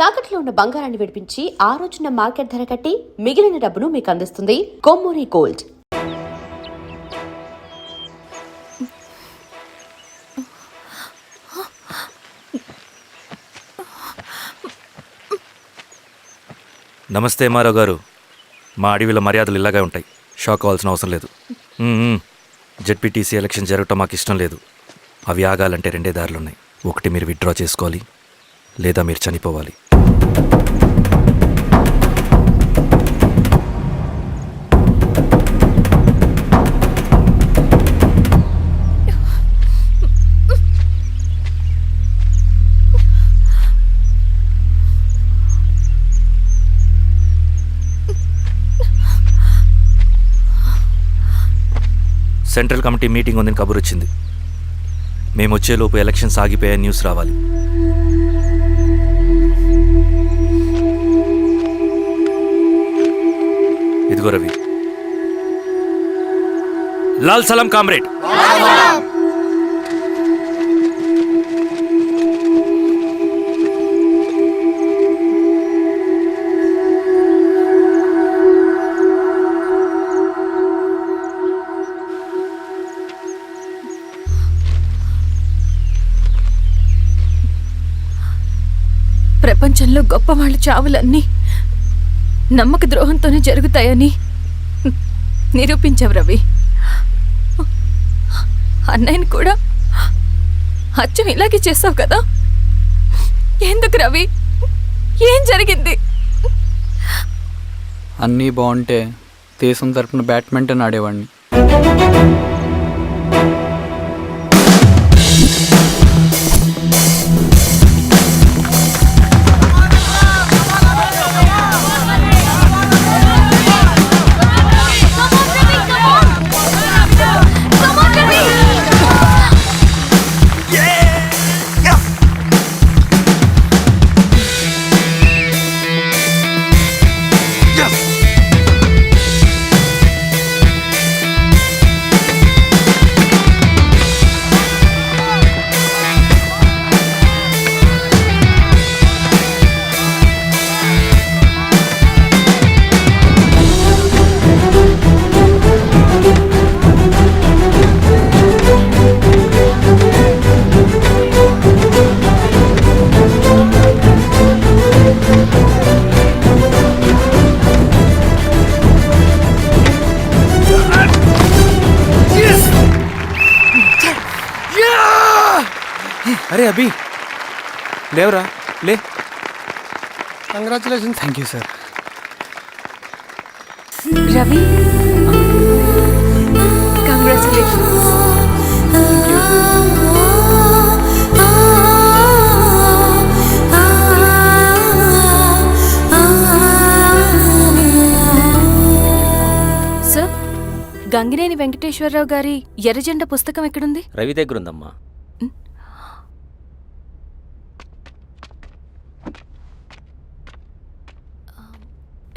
తాకట్లో ఉన్న బంగారాన్ని విడిపించి ఆ రోజున మార్కెట్ ధర కట్టి మిగిలిన డబ్బును మీకు అందిస్తుంది కొమ్మూరి గోల్డ్. నమస్తే మారావు గారు. మా అడవిలో మర్యాదలు ఇలాగే ఉంటాయి. షాక్ అవ్వాల్సిన అవసరం లేదు. జెడ్పీటీసీ ఎలక్షన్ జరగటం మాకు ఇష్టం లేదు. అవి ఆగాలంటే రెండే దారులున్నాయి. ఒకటి మీరు విత్డ్రా చేసుకోవాలి, లేదా మీరు చనిపోవాలి. సెంట్రల్ కమిటీ మీటింగ్ ఉందని కబురు వచ్చింది. మేము వచ్చేలోపు ఎలక్షన్స్ ఆగిపోయే న్యూస్ రావాలి. ఇదిగో రవి. లాల్ సలాం కామ్రేడ్. ప్రపంచంలో గొప్పవాళ్ళ చావులన్నీ నమ్మక ద్రోహంతోనే జరుగుతాయని నిరూపించావు రవి. అన్నయ్యని కూడా అచ్చం ఇలాగే చేస్తావు కదా? ఎందుకు రవి? ఏం జరిగింది? అన్నీ బాగుంటే దేశం తరపున బ్యాడ్మింటన్ ఆడేవాడిని. అరే అభి, లేవరా, లే. Congratulation. Thank you sir. Ravi, congratulations. Sir, Gangineni Venkateswararao గారి ఎర్రజెండ పుస్తకం ఎక్కడుంది? రవి దగ్గర ఉందమ్మా.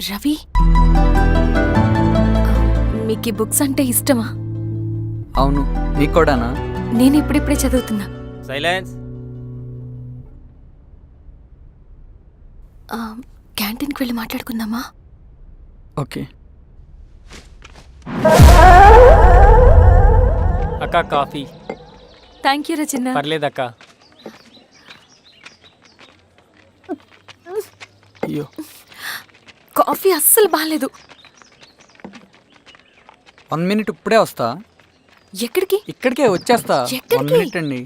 రవి, మీకు ఈ బుక్స్ అంటే ఇష్టమా? అవును, నీకు కూడానా? నేను ఇప్పుడిప్పుడే చదువుతున్నా. సైలెన్స్. క్యాంటీన్కి వెళ్ళి మాట్లాడుకుందామా? ఓకే. అక్క కాఫీ. థ్యాంక్ యూ రచన. పర్లేదక్క. అయ్యో, కాఫీ అస్సలు బాగాలేదు. 1 minute ఇప్పుడే వస్తా. ఎక్కడికి? ఇక్కడికే వచ్చేస్తా. 1 minute అండి.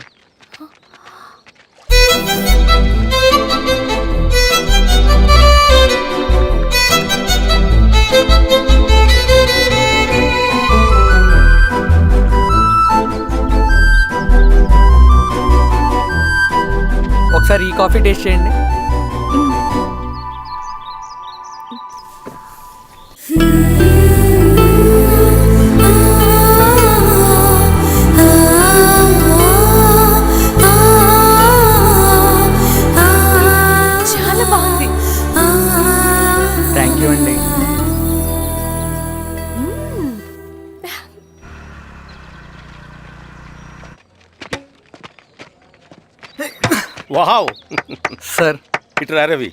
ఒకసారి ఈ కాఫీ టేస్ట్ చేయండి. చాలా బాగుంది. థ్యాంక్ యూ అండి. వావ్ సార్, ఇటు రా Ravi.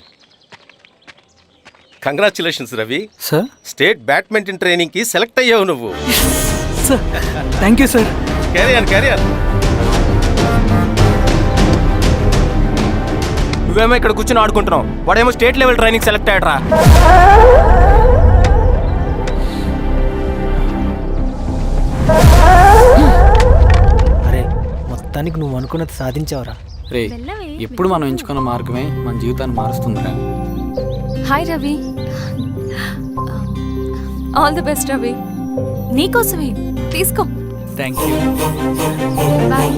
Congratulations Ravi. Sir state badminton training కి సెలెక్ట్ అయ్యావు నువ్వు. Sir thank you sir. Carrier నువ్వేమో ఇక్కడ కూర్చొని ఆడుకుంటున్నావు, వాడేమో స్టేట్ లెవెల్ ట్రైనింగ్ సెలెక్ట్ అయ్యాడ్రా. అరే మొత్తానికి నువ్వు అనుకున్నది సాధించావురా. రే ఎప్పుడు మనం ఎంచుకున్న మార్గమే మన జీవితాన్ని మారుస్తుందిరా. Hi Ravi. All the best Ravi. నీకోసమే తీసుకో. Thank you. బాయ్.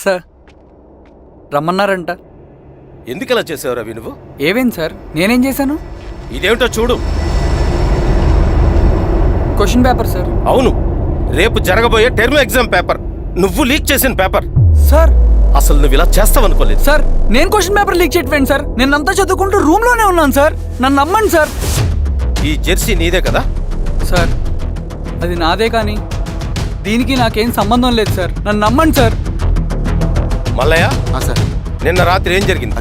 సార్ రమ్మన్నారంట. ఎందుకు అలా చేసావు రవి నువ్వు? ఏవేం సార్ నేనేం చేశాను? ఇదేమిటో చూడు. Question paper sir. అవును, రేపు జరగబోయే టర్మ్ ఎగ్జామ్ పేపర్. నువ్వు లీక్ చేసిన పేపర్. సార్ అసలు నువ్వు ఇలా చేస్తావనుకోలేదు. సార్ నేను క్వశ్చన్ పేపర్ లీక్ చేయట్లేండి సార్. నేనంతా చదువుకుంటూ రూమ్ లోనే ఉన్నాను సార్. నన్ను నమ్మండి సార్. ఈ జెర్సీ నీదే కదా? సార్ అది నాదే కానీ దీనికి నాకేం సంబంధం లేదు సార్. నన్ను నమ్మండి సార్. మల్లయ్య, సార్ నిన్న రాత్రి ఏం జరిగింది?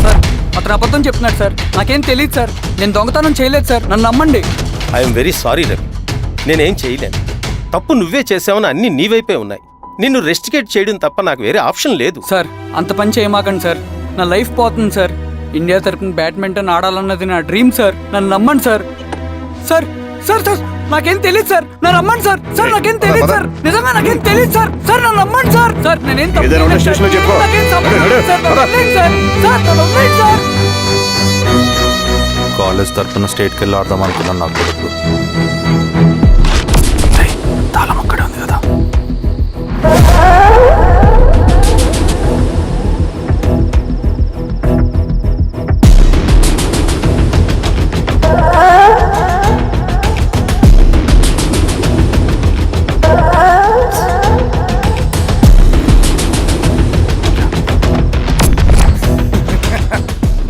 సార్ అతను అబద్ధం చెప్తున్నాడు సార్. నాకేం తెలియదు సార్. నేను దొంగతనం చేయలేదు సార్. నన్ను నమ్మండి. ఐఎమ్ వెరీ సారీ రవి, నేనేం చేయలేను. తప్పు నువ్వే చేసావని అన్ని నీ వైపే ఉన్నాయి. నిన్ను రెస్టికేట్ చేయడం తప్ప నాకు వేరే ఆప్షన్ లేదు. సార్ అంత పని చేయమాకండి సార్. నా లైఫ్ పోతుంది సార్. ఇండియా తరపున బ్యాడ్మింటన్ ఆడాలన్నది నా డ్రీమ్ సార్. నన్ను నమ్మండి సార్. సార్ సార్ సార్ నాకేం తెలియదు సార్. నన్ను నమ్మండి సార్. సార్ నాకేం తెలియదు సార్. నిజంగా నాకేం తెలియదు సార్. సార్ నన్ను నమ్మండి సార్. సార్ నేనేం తప్పు చేయలేదు సార్. నాకేం సంబంధం లేదు సార్. నన్ను వదిలేయండి సార్. సార్ నన్ను వదిలేయండి సార్. కాలేజ్ తరఫున స్టేట్కి వెళ్ళి ఆడదాం అనుకున్నాను. నా కొడుకు తాళం అక్కడే ఉంది కదా.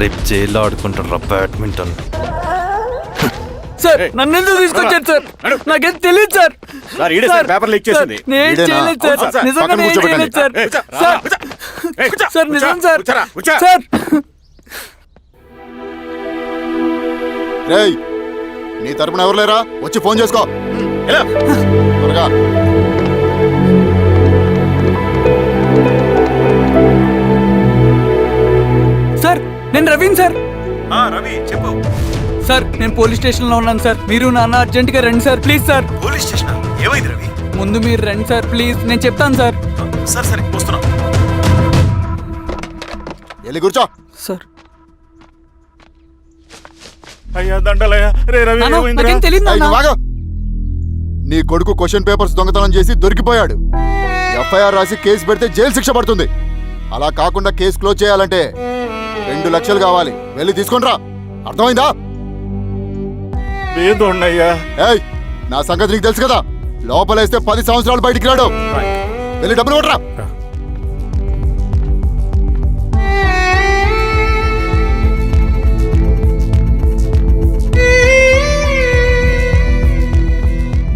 రేపు జైల్లో ఆడుకుంటారా బ్యాడ్మింటన్? సార్ నన్ను ఎందుకు తీసుకొచ్చారు సార్? నాకేం తెలియదు సార్. పేపర్ లీక్ చేసింది. నేను చేయలేదు సార్. నిజంగా నేను చేయలేదు సార్. సార్ నిజం సార్. సార్ రేయ్ నీ తరపున ఎవరు లేరా? వచ్చి ఫోన్ చేసుకో త్వరగా. సార్ నేను రవీన్ సార్. రవి చెప్పు. సార్ నేను పోలీస్ స్టేషన్ లో ఉన్నాను సార్. మీరు నాన్న అర్జెంట్ గా రండి sir please sir. Police station ఏమైంది రవి? ముందు మీరు రండి సార్ ప్లీజ్. నేను చెప్తాను సార్. సరే సరే వస్తున్నా. వెళ్ళి కూర్చో. సార్ అయ్యా దండలయ్యా. రే రవి నాన్న, ఏమైందిరా? నాకేం తెలియదు ఏయ్, నాన్న. నువ్వు ఆగు. నీ కొడుకు క్వశ్చన్ పేపర్స్ దొంగతనం చేసి దొరికిపోయాడు. ఎఫ్ఐఆర్ రాసి కేసు పెడితే జైలు శిక్ష పడుతుంది. అలా కాకుండా కేసు క్లోజ్ చేయాలంటే 2 లక్షలు కావాలి. వెళ్ళి తీసుకొని రా. అర్థమైందా? ఏదోన్నయ్యా. ఏయ్ నా సంగతి నీకు తెలుసు కదా. లోపలేస్తే 10 సంవత్సరాలు బయటికి రాడు. వెళ్ళి డబ్బులు కొట్టరా.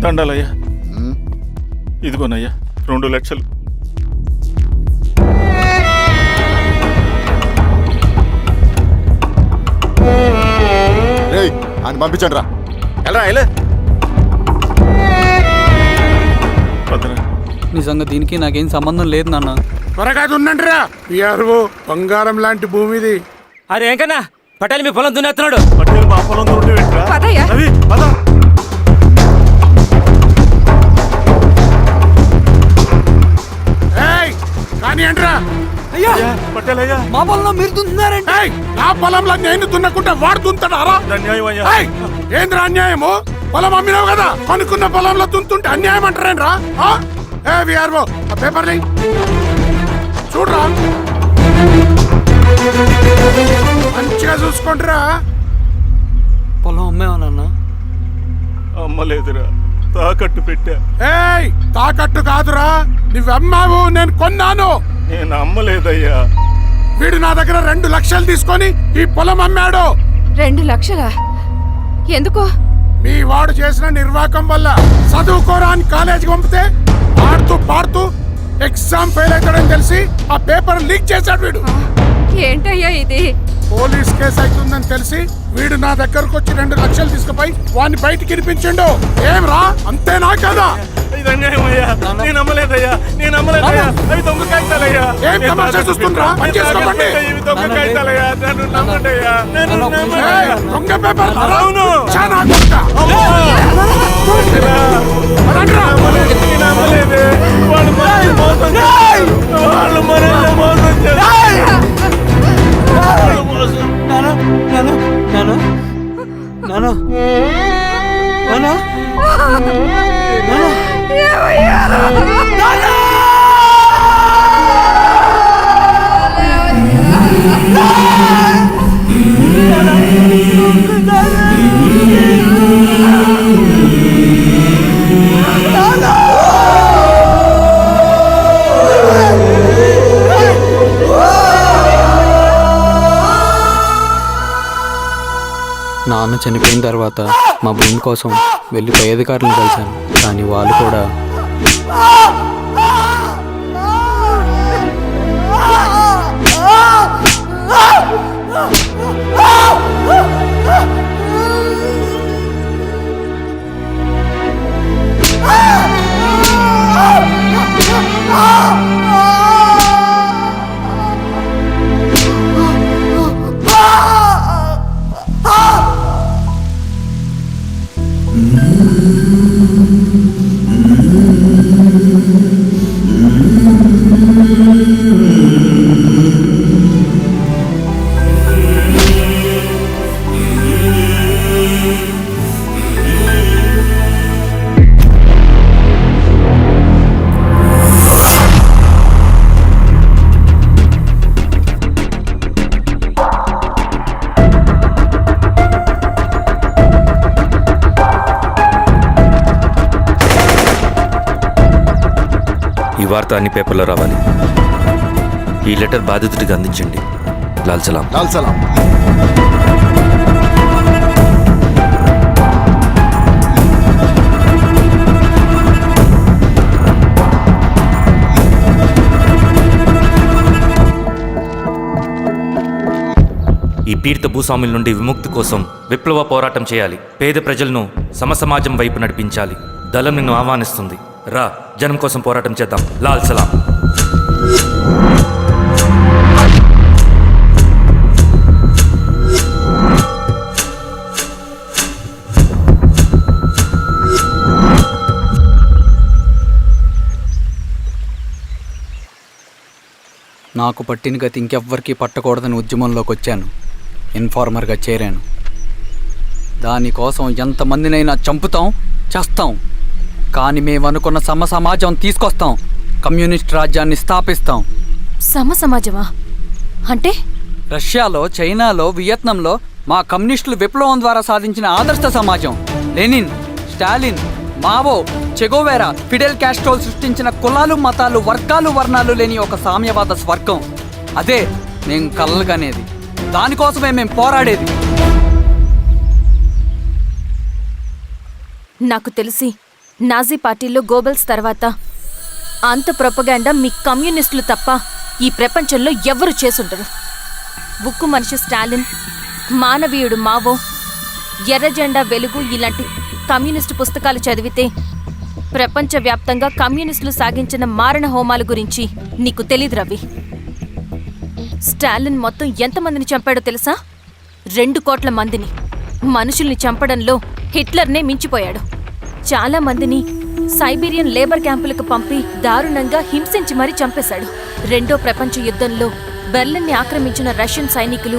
దండలయ్యా. ఇదిగోనయ్యా 2 లక్షలు. రేయ్ అని పంపించండి రా. ఎలా నిజంగా దీనికి నాకేం సంబంధం లేదు నాన్న. త్వరగా ఉండండి రా. బంగారం లాంటి భూమిది. అరే ఏంకన్నా పటేల్ మీ పొలం దున్నేస్తున్నాడు. పటేల్ మా పొలం పదయ్యా. రవి పద. కానీ అంటరా అయ్యా పటేల్ అయ్యా. మా పొలంలో మీరు దున్నుతున్నారంటే నా పొలంలో నేను దున్నకుంటే వాడు దున్నుతాడా? అన్యాయం అయ్యా. ఏంద్రా అన్యాయము? పొలం అమ్మినావు కదా, కొనుక్కున్న పొలంలో దున్నుతుంటే అన్యాయం అంటారేంట్రా? విఆర్ఓ ఆ పేపర్ చూడరా, మంచిగా చూసుకుంటారా. పొలం అమ్మేవా నాన్న? అమ్మలేదురా, తాకట్టు పెట్టా. తాకట్టు కాదురా, నువ్వు అమ్మావు, నేను కొన్నాను. నేను అమ్మలేదయ్యా. వీడు నా దగ్గర 2 లక్షలు తీసుకొని ఈ పొలం అమ్మాడు. 2 లక్షలా? ఎందుకు? మీ వాడు చేసిన నిర్వాకం వల్ల చదువుకోరా అని కాలేజీకి పంపితే ఆడుతూ పాడుతూ ఎగ్జామ్ ఫెయిల్ అవుతాడని తెలిసి ఆ పేపర్ లీక్ చేశాడు వీడు. ఏంటయ్యా ఇది? పోలీస్ కేసు అవుతుందని తెలిసి వీడు నా దగ్గరకు వచ్చి 2 లక్షలు తీసుకుపోయి వాడిని బయటికి ఇరిపించిండు. ఏం రా, అంతేనా కదా? ఇది అన్యాయం అయ్యా. నేను అమ్మలేదయ్యా. అవి దొంగ కాగితాలయ్యా. ఏం తమాషా చూస్తుండ్రా? పని చేసుకోకండి. ఇవి దొంగ కాగితాలయ్యా. నన్ను నమ్మండయ్యా. ఏయ్, దొంగ పేపర్ అవును. చాలా దొంగ. పదండ్రా. నేను అమ్మలేదే. వాళ్ళు మనల్ని మోసం చేశారు. వాళ్ళు మనల్ని మోసం చేశారు. నాన్న చనిపోయిన తర్వాత మా భూమి కోసం వెళ్ళి పై అధికారులను కలిశాను, కానీ వాళ్ళు కూడా ఈ వార్త అన్ని పేపర్లో రావాలి. ఈ లెటర్ బాధితుడికి అందించండి. లాల్ సలాం. లాల్ సలాం. ఈ పీడిత భూస్వాముల నుండి విముక్తి కోసం విప్లవ పోరాటం చేయాలి. పేద ప్రజలను సమసమాజం వైపు నడిపించాలి. దళం నిన్ను ఆహ్వానిస్తుంది. రా, జనం కోసం పోరాటం చేద్దాం. లాల్ సలాం. నాకు పట్టిన గతి ఇంకెవ్వరికీ పట్టకూడదని ఉద్యమంలోకి వచ్చాను. ఇన్ఫార్మర్గా చేరాను. దానికోసం ఎంతమందినైనా చంపుతాం, చేస్తాం. కానీ మేమనుకున్న సమాజం తీసుకొస్తాం. కమ్యూనిస్ట్ రాజ్యాన్ని స్థాపిస్తాం. సమాజమా అంటే? రష్యాలో, చైనాలో, వియత్నంలో మా కమ్యూనిస్టులు విప్లవం ద్వారా సాధించిన ఆదర్శ సమాజం. Lenin, Stalin, Mao, Che Guevara, Fidel క్యాస్ట్రోల్ సృష్టించిన కులాలు, మతాలు, వర్గాలు, వర్ణాలు లేని ఒక సామ్యవాద స్వర్గం. అదే నేను కలలుగనేది. దానికోసమే మేము పోరాడేది. నాకు తెలిసి నాజీ పార్టీలో గోబెల్స్ తర్వాత అంత ప్రొపగాండా మీ కమ్యూనిస్టులు తప్ప ఈ ప్రపంచంలో ఎవ్వరూ చేసుండరు. ఉక్కు మనిషి స్టాలిన్, మానవీయుడు మావో, ఎర్రజెండా వెలుగు ఇలాంటి కమ్యూనిస్టు పుస్తకాలు చదివితే ప్రపంచవ్యాప్తంగా కమ్యూనిస్టులు సాగించిన మారణ హోమాల గురించి నీకు తెలీదు రవి. స్టాలిన్ మొత్తం ఎంతమందిని చంపాడో తెలుసా? 2 కోట్ల మందిని. మనుషుల్ని చంపడంలో హిట్లర్నే మించిపోయాడు. చాలా మందిని సైబీరియన్ లేబర్ క్యాంపులకు పంపి దారుణంగా హింసించి మరీ చంపేశాడు. 2వ ప్రపంచ యుద్ధంలో బెర్లిన్ని ఆక్రమించిన రష్యన్ సైనికులు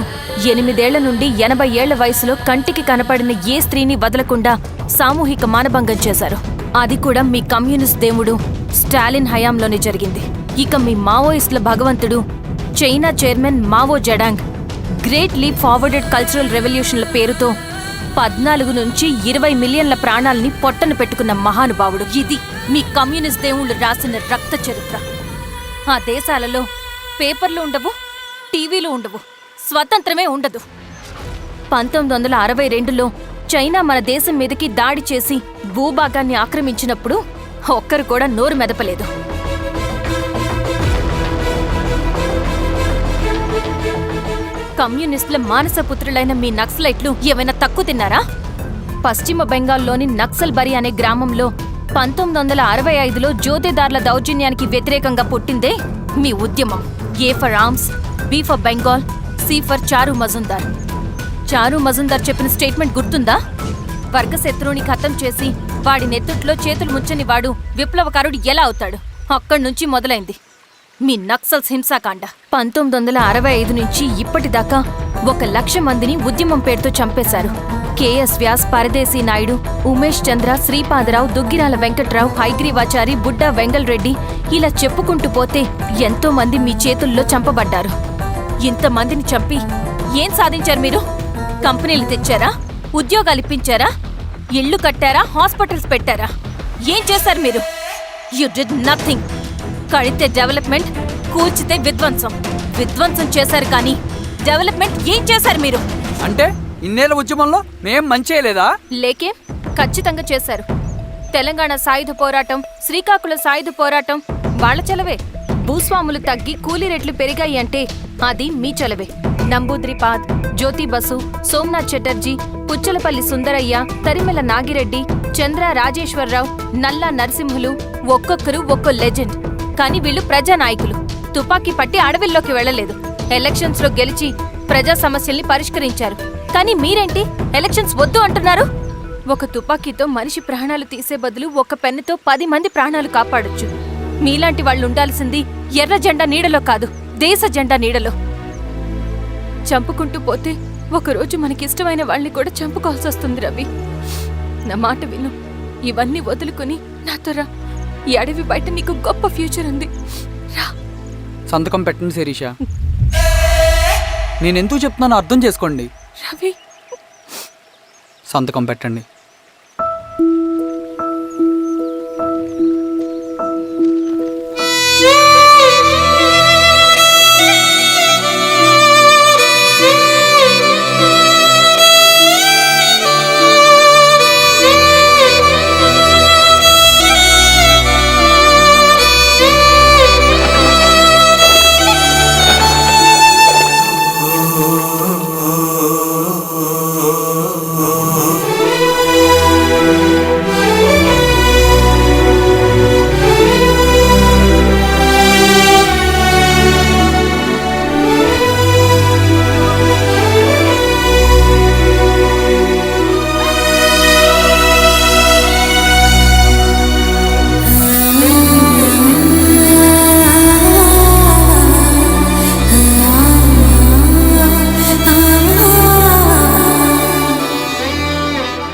8 ఏళ్ల నుండి 80 ఏళ్ల వయసులో కంటికి కనపడిన ఏ స్త్రీని వదలకుండా సామూహిక మానభంగం చేశారు. అది కూడా మీ కమ్యూనిస్ట్ దేవుడు స్టాలిన్ హయాంలోనే జరిగింది. ఇక మీ మావోయిస్టుల భగవంతుడు China chairman Mao Zedong great leap forwarded cultural రెవల్యూషన్ల పేరుతో 14 నుంచి 20 మిలియన్ల ప్రాణాల్ని పొట్టన పెట్టుకున్న మహానుభావుడు. ఇది మీ కమ్యూనిస్ట్ దేవుళ్ళు రాసిన రక్త చరిత్ర. ఆ దేశాలలో పేపర్లు ఉండవు, టీవీలు ఉండవు, స్వతంత్రమే ఉండదు. 1962లో చైనా మన దేశం మీదకి దాడి చేసి భూభాగాన్ని ఆక్రమించినప్పుడు ఒక్కరు కూడా నోరు మెదపలేదు. కమ్యూనిస్టుల మానసపుత్రులైన మీ నక్సలైట్లు ఏమైనా తక్కువ తిన్నారా? పశ్చిమ బెంగాల్లోని నక్సల్బరి అనే గ్రామంలో 1965లో జోతేదార్ల దౌర్జన్యానికి వ్యతిరేకంగా పుట్టిందే మీ ఉద్యమం. A for arms, B for Bengal, C for Charu Majumdar. చారు మజుందార్ చెప్పిన స్టేట్మెంట్ గుర్తుందా? వర్గశత్రువుని ఖతం చేసి వాడి నెత్తుట్లో చేతులు ముంచని వాడు విప్లవకారుడు ఎలా అవుతాడు? అక్కడి నుంచి మొదలైంది మీ నక్సల్స్ హింసాకాండ. 1965 నుంచి ఇప్పటిదాకా 1,00,000 మందిని ఉద్యమం పేరుతో చంపేశారు. కేఎస్ వ్యాస్, పరదేశీ నాయుడు, ఉమేష్ చంద్ర, శ్రీపాదరావు, దుగ్గిరాల వెంకట్రావు, హైగ్రీవాచారి, బుడ్డా వెంగల్ రెడ్డి, ఇలా చెప్పుకుంటూ పోతే ఎంతో మంది మీ చేతుల్లో చంపబడ్డారు. ఇంతమందిని చంపి ఏం సాధించారు మీరు? కంపెనీలు తెచ్చారా? ఉద్యోగాలు ఇప్పించారా? ఇళ్లు కట్టారా? హాస్పిటల్స్ పెట్టారా? ఏం చేశారు మీరు? You did nothing. కడితే డెవలప్మెంట్, కూల్చితే విధ్వంసం. విధ్వంసం చేశారు కానీ డెవలప్మెంట్ ఏం చేశారు మీరు? అంటే ఇన్నేళ్ల ఉద్యమంలో మేం మంచి చేయలేదా? లేకే, ఖచ్చితంగా చేశారు. తెలంగాణ సాయుధ పోరాటం, శ్రీకాకుళం సాయుధ పోరాటం వాళ్ళ చలవే. భూస్వాములు తగ్గి కూలీ రేట్లు పెరిగాయి అంటే అది మీ చలవే. నంబూద్రిపాద్, జ్యోతి బసు, సోమనాథ్ చటర్జీ, పుచ్చలపల్లి సుందరయ్య, తరిమెల నాగిరెడ్డి, చంద్ర రాజేశ్వరరావు, నల్లా నరసింహులు ఒక్కొక్కరు ఒక్కో లెజెండ్. కానీ వీళ్ళు ప్రజానాయకులు. తుపాకీ పట్టి అడవిల్లోకి వెళ్లలేదు. ఎలక్షన్స్ లో గెలిచి ప్రజా సమస్యల్ని పరిష్కరించారు. కానీ మీరేంటి ఎలక్షన్స్ వద్దు అంటున్నారు? ఒక తుపాకీతో మనిషి ప్రాణాలు తీసే బదులు ఒక పెన్నుతో 10 మంది ప్రాణాలు కాపాడొచ్చు. మీలాంటి వాళ్ళు ఉండాల్సింది ఎర్ర జెండా నీడలో కాదు, దేశ జెండా నీడలో. చంపుకుంటూ పోతే ఒకరోజు మనకిష్టమైన వాళ్ళని కూడా చంపుకోవాల్సి వస్తుంది రవి. నా మాట విను. ఇవన్నీ వదులుకుని నాతో రా. ఈ అడవి బయట నీకు గొప్ప ఫ్యూచర్ ఉంది. రా. సంతకం పెట్టండి శిరీష. నేనెందుకు చెప్తున్నానో అర్థం చేసుకోండి. రవి, సంతకం పెట్టండి.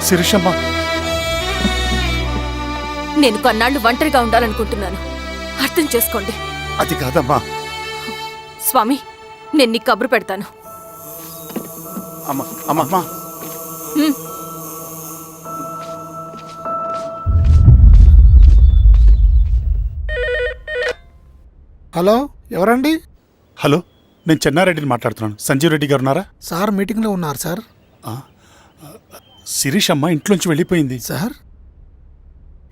శిరీషమ్మ, నేను కొన్నాళ్ళు ఒంటరిగా ఉండాలనుకుంటున్నాను. అర్థం చేసుకోండి. అది కాదమ్మా. స్వామి, నేను నీకు కబురు పెడతాను. అమ్మా, హలో, ఎవరండి? హలో, నేను చెన్నారెడ్డిని మాట్లాడుతున్నాను. సంజీవ్ రెడ్డి గారు ఉన్నారా? సార్ మీటింగ్లో ఉన్నారు సార్. శిరీషమ్మ ఇంట్లోంచి వెళ్ళిపోయింది సార్,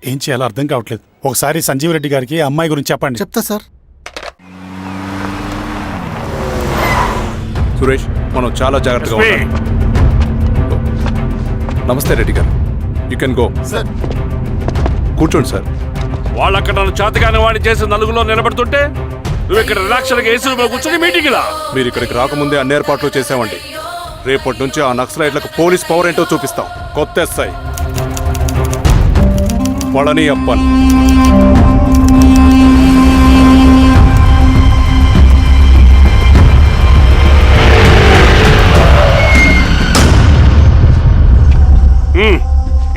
ఏం చేయాలో అర్థం కావట్లేదు. ఒకసారి సంజీవ్ రెడ్డి గారికి ఆ అమ్మాయి గురించి చెప్పండి. చెప్తా సార్. సురేష్, మనం చాలా జాగ్రత్తగా ఉండాలి. నమస్తే రెడ్డి గారు, యూ కెన్ గో. సార్, కూర్చోండి సార్. వాళ్ళక్కడ నన్ను చేతగానే వాడిని చేసి నలుగులో నిలబడుతుంటే నువ్వు ఇక్కడ రిలాక్స్గా ఏసీలో కూర్చొని మీటింగ్ ఇలా. మీరు ఇక్కడికి రాకముందే అన్ని ఏర్పాట్లు చేసామండి. రేపటి నుంచి ఆ నక్సలైట్లకు పోలీస్ పవర్ ఏంటో చూపిస్తాం. కొత్త ఎస్ఐ పళని అప్పన్.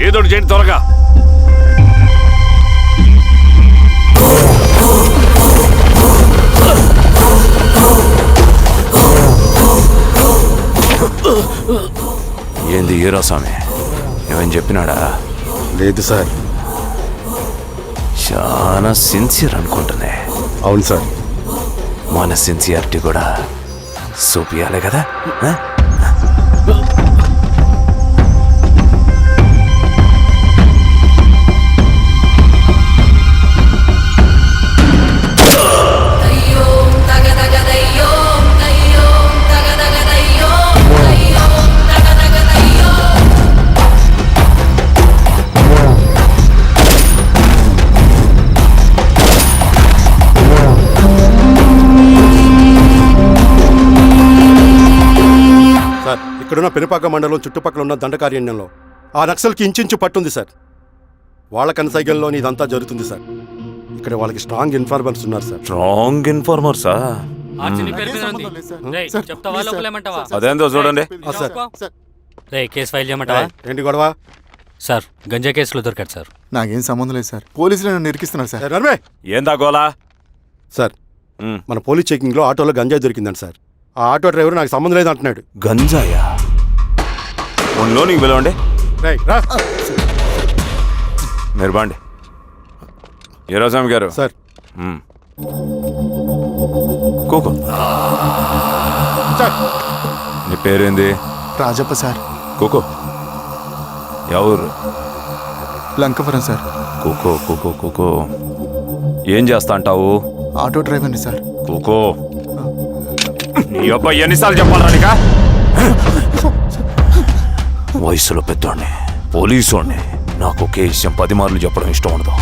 ఏదోటి చేయండి త్వరగా. ఏంది హీరో స్వామి, ఏమని చెప్పినాడా? లేదు సార్, చాలా సిన్సియర్ అనుకుంటున్నా. అవును సార్. మన సిన్సియారిటీ కూడా చూపియాలి కదా. సార్, ఇక్కడున్న పెనుపాక మండలం చుట్టుపక్కల ఉన్న దండకారణ్యంలో ఆ నక్సల్కి ఇంచుంచు పట్టుంది సార్. వాళ్ళ కనసైగల్లోని ఇదంతా జరుగుతుంది సార్. ఇక్కడ వాళ్ళకి స్ట్రాంగ్ ఇన్ఫార్మర్స్ ఉన్నారు సార్. స్ట్రాంగ్ ఇన్ఫార్మర్సా? అదేందో చూడండి. కేసు ఫైల్ చేయమంటావా? ఏంటి గొడవ సార్, గంజా కేసులో దొరికాడు సార్. నాకేం సంబంధం లేదు సార్. పోలీసులు నన్ను ఇరికిస్తున్నారు సార్. నర్మే ఏందా గోలా? సార్, మన పోలీస్ చెకింగ్లో ఆటోలో గంజాయి దొరికిందండి సార్. ఆ ఆటో డ్రైవర్ నాకు సంబంధం లేదు అంటున్నాడు. గంజాయా? లోనికి పిలవండి. రా మీరు బాండి. ఈరోజామి గారు సార్. కూకో. నీ పేరేంది? రాజప్ప సార్. కూకో. ఎవరు? లంకపురం సార్. కూకో కూకో కూకో. ఏం చేస్తా అంటావు? ఆటో డ్రైవర్ని సార్. కూకో. నీ అబ్బాయి ఎన్నిసార్లు చెప్పాలా నీకా? వయసులో పెద్దోడిని, పోలీసోడిని, నాకు ఒకే విషయం 10 మార్లు చెప్పడం ఇష్టం ఉండదు.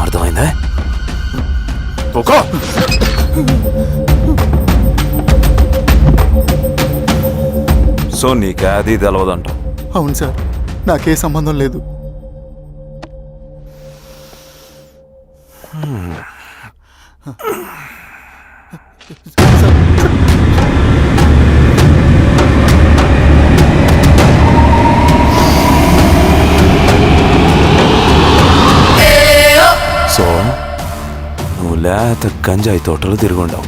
అర్థమైందా? కూకో. సో నీకే అది తెలవదంట? అవును సార్, నాకే సంబంధం లేదు. సో నువ్వు లేత గంజాయి తోటలు తిరుగుండవు.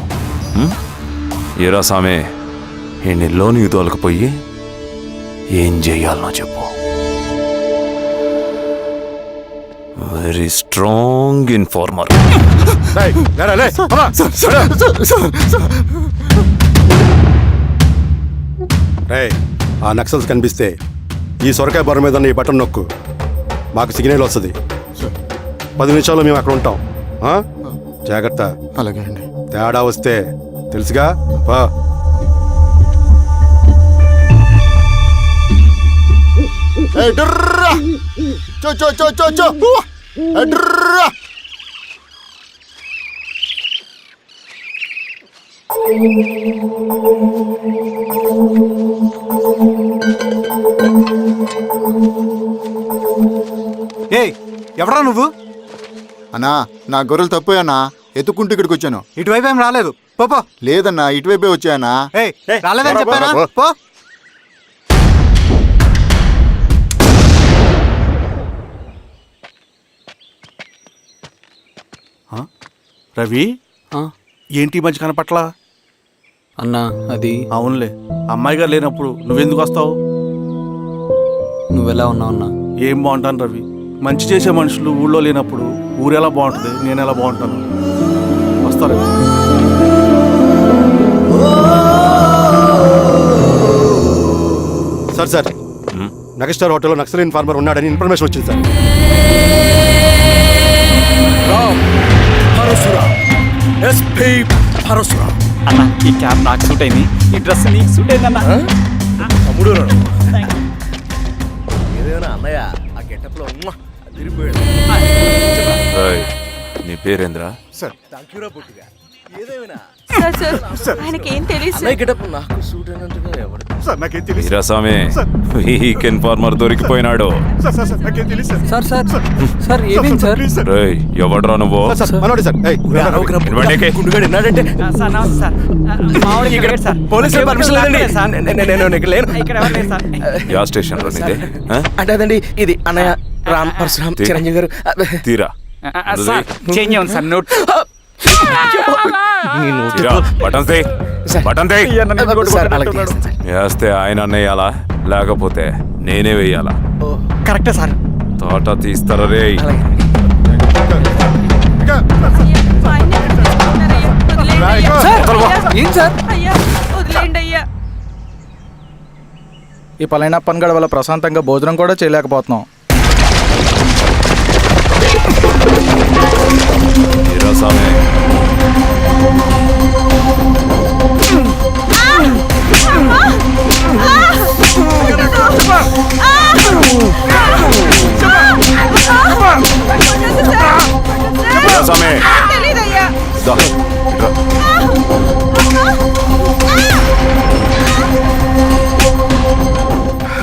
ఏరా సామే, ఈ లోనికి తోలకపోయి ఏం చెయ్యాలనో చెప్పు. Very strong informer. ఆ నక్సల్స్ కనిపిస్తే ఈ సొరకాయ బొర మీద ఈ బటన్ నొక్కు, మాకు సిగ్నల్ వస్తుంది. 10 నిమిషాల్లో మేము అక్కడ ఉంటాం. జాగ్రత్త. అలాగే అండి. తేడా వస్తే తెలుసుగా. ఎవరా నువ్వు? అన్నా, నా గొర్రెలు తప్పోయన్నా, ఎత్తుకుంటూ ఇక్కడికి వచ్చాను. ఇటువైపు ఏం రాలేదు. పో. లేదన్నా, ఇటువైపే వచ్చాయన్నా. రాలేదని చెప్పానా? పో. రవి, ఏంటి మంచి కనపట్ల? అన్నా, అది అవునులే, అమ్మాయి గారు లేనప్పుడు నువ్వెందుకు వస్తావు? నువ్వెలా ఉన్నావు అన్నా? ఏం బాగుంటాను రవి, మంచి చేసే మనుషులు ఊళ్ళో లేనప్పుడు ఊరెలా బాగుంటుంది, నేను ఎలా బాగుంటాను? వస్తారు. సార్ సార్, నగస్టార్ హోటల్లో నక్సల్ ఇన్ఫార్మర్ ఉన్నాడని ఇన్ఫర్మేషన్ వచ్చింది సార్. అన్న, ఈ క్యాప్ నాకు సూట్ అయింది, ఈ డ్రెస్ నీకు సూట్ అయిందన్నా. తమ్ముడు నీ పేరేంద్రా? వీరాస్వామి, వీక్ ఇన్ఫార్మర్ దొరికిపోయినాడు. సార్ ఏమైంది సార్? ఎవడ్రా నువ్వు? యా స్టేషన్ లో నీదే? అంటే అదండి, ఇది అన్నయ్య రామ్ పరశురామ్ చిరంజీవి గారు. తీరా చేంజ్ సార్ నోట్. వేస్తే ఆయన అన్నయ్యాలా, లేకపోతే నేనే వెయ్యాలా? కరెక్టే సార్. తోట తీస్తారా రే? ఏం సార్? ఈ పలైన పనిగడ వల్ల ప్రశాంతంగా భోజనం కూడా చేయలేకపోతున్నాం. ఏరా సామే, ఏరా సామే, దా, ఇట్రా.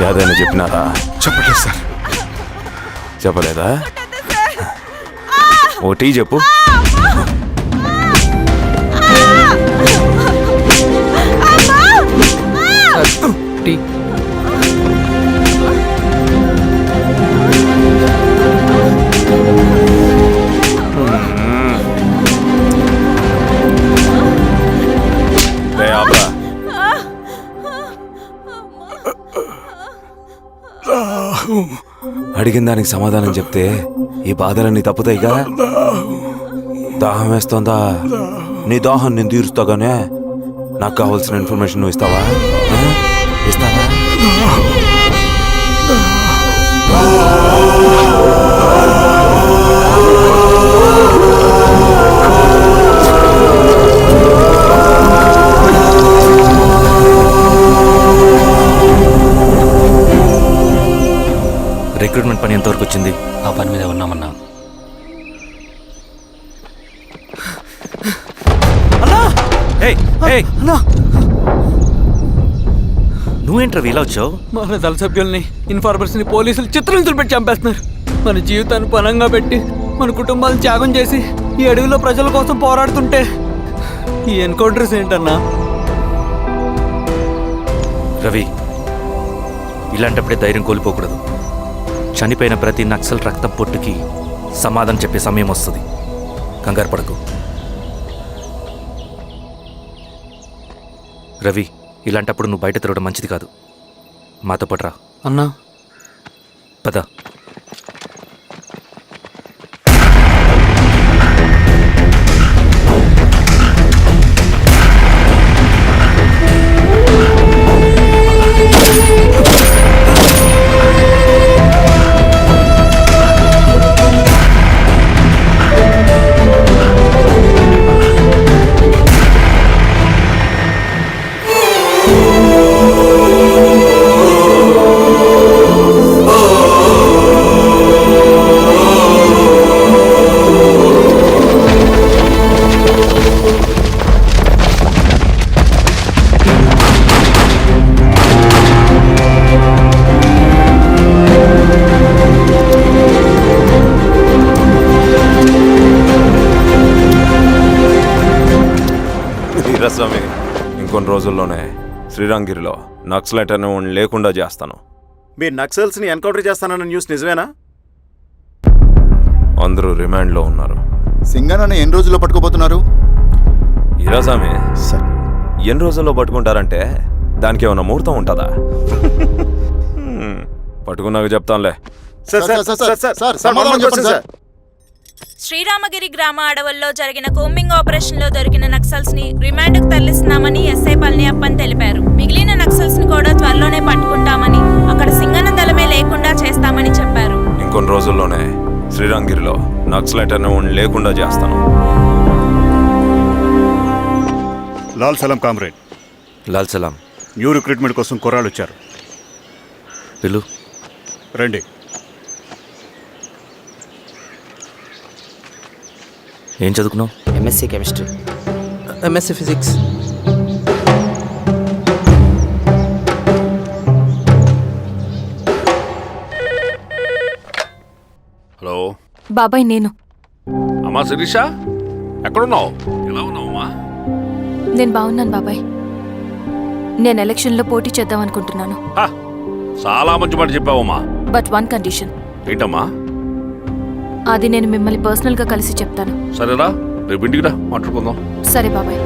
ఏదైనా చెప్పినారా? చెప్పలేదు సార్. చెప్పలేదా? ఓ టీ చెప్పు. టీ. రే ఆపరా. అడిగిన దానికి సమాధానం చెప్తే ఈ బాధలన్నీ తప్పుతాయిగా. దాహం వేస్తోందా? నీ దాహం నేను తీరుస్తాగానే నాకు కావాల్సిన ఇన్ఫర్మేషన్ నువ్వు ఇస్తావా? ఇస్తావా? రిక్రూట్మెంట్ పని ఎంతవరకు వచ్చింది? ఆ పని మీద ఉన్నామన్నా. నువ్వేంట్రా ఇలా వచ్చావు? మన దళ సభ్యుల్ని, ఇన్ఫార్మర్స్ ని పోలీసులు చిత్రహింసలు పెట్టి చంపేస్తున్నారు. మన జీవితాన్ని పణంగా పెట్టి మన కుటుంబాలను త్యాగం చేసి ఈ అడవిలో ప్రజల కోసం పోరాడుతుంటే ఈ ఎన్కౌంటర్స్ ఏంటన్నా? రవి, ఇలాంటప్పుడే ధైర్యం కోల్పోకూడదు. చనిపోయిన ప్రతి నక్సల్ రక్తం పొట్టుకి సమాధానం చెప్పే సమయం వస్తుంది. కంగారు పడకు రవి. ఇలాంటప్పుడు నువ్వు బయట తిరగడం మంచిది కాదు. మాతో పాటు రా. అన్నా పద. స్వామి, ఇంకొన్ని రోజుల్లోనే శ్రీరాంగిరిలో నక్సలైట్ అనే వాడిని లేకుండా చేస్తాను. మీరు నక్సల్స్ని ఎన్కౌంటర్ చేస్తానన్న న్యూస్ నిజమేనా? అందరూ రిమాండ్లో ఉన్నారు. సింగన్న ఎన్ని రోజుల్లో పట్టుకోబోతున్నారు? ఈరోజామి సార్, ఎన్ని రోజుల్లో పట్టుకుంటారంటే దానికి ఏమైనా ముహూర్తం ఉంటుందా? పట్టుకున్నాక చెప్తానులే. శ్రీరామగిరి గ్రామ అడవుల్లో జరిగిన కోంబింగ్ ఆపరేషన్ లో దొరికిన నక్సల్స్ ని రిమాండ్ కు తరలిస్తున్నామని ఎస్ఐ పళనియప్పన్ తెలిపారు. మిగిలిన నక్సల్స్ ని కూడా త్వరలోనే పట్టుకుంటామని, అక్కడ సింగన్న దళమే లేకుండా చేస్తామని చెప్పారు. ఇంకొన్ని రోజుల్లోనే శ్రీరాంగిరిలో నక్సలైట్ అనే వాడిని లేకుండా చేస్తాను. లాల్ సలాం కామ్రేడ్. లాల్ సలాం. న్యూ రిక్రూట్మెంట్ కోసం కుర్రాళ్ళు వచ్చారు. పిలు. రండి. ఏం చదువుకున్నావు? MSc chemistry, MSc physics. Hello బాబాయ్, నేను. అమ్మా శిరీష, ఎక్కడున్నావు? ఎలా ఉన్నావు అమ్మా? నేను బాగున్నాను బాబాయ్. నేను ఎలక్షన్లో పోటీ చేద్దాం అనుకుంటున్నాను. చాలా మంచి మాట చెప్పావమ్మా. But one condition. ఏంటమ్మా? అది నేను మిమ్మల్ని పర్సనల్గా కలిసి చెప్తాను. సరేరా, రేపు ఇంటికి రా, మాట్లాడుకుందాం. సరే బాబాయ్.